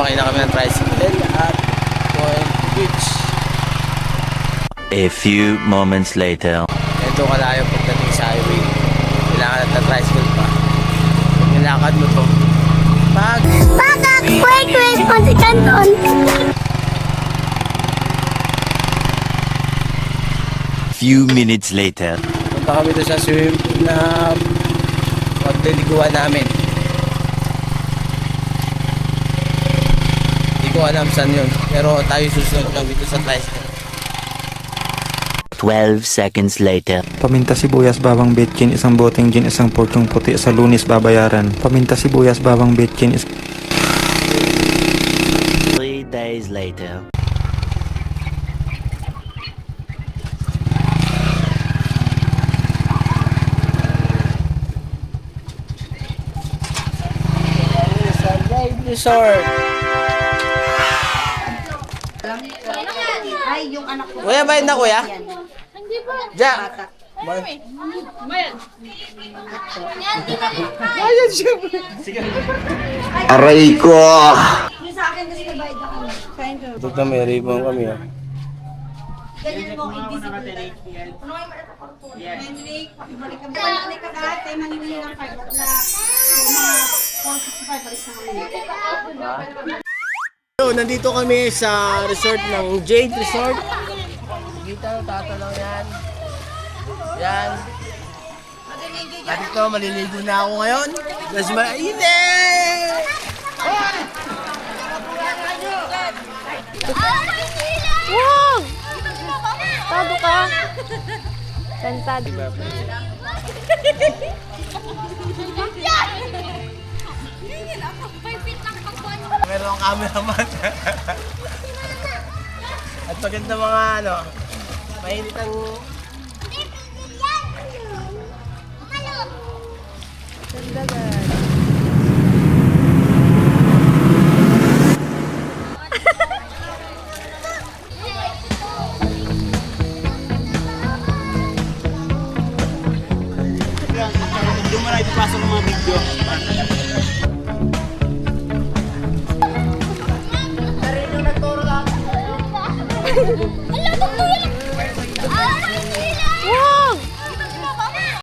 sumakay na kami ng tricycle at going to beach. A few moments later. Ito kalayo pagdating sa highway. Kailangan natin ng tricycle pa. Pag nilakad mo to, Wait, konti kanton. Few minutes later. punta kami doon sa swimming pool na pagdiliguan namin. Hindi ko alam saan yun, pero tayo susunod lang dito sa tricycle. 12 seconds later. Paminta sibuyas, bawang bitchin, isang boteng gin, isang porsyong puti, sa Lunes babayaran. Paminta sibuyas, bawang bitchin, 3 days later. Sunrise Resort. Ay, yung anak ko. Kuya, bayad na kuya? Hindi ba? Diyan. Bayad siya. Aray ko! Yung sa akin kasi nabayad ako. Ito na may ribbon kami. Ganyan mo, indiscipline. Ano kayo malataporto? Henrik, pakibalik ka. Balik ka kahit tayo manili ng card na mga 465 balik na kami. So, nandito kami sa resort ng Jade Resort. Kita, tatalaw yan. Yan. At ito, maliligo na ako ngayon. Mas mainit! Wow! Tado ka. Santad. Meron akong cameraman. At maganda mga ano, mainit ang... Hindi mo na ipapasok ng mga video.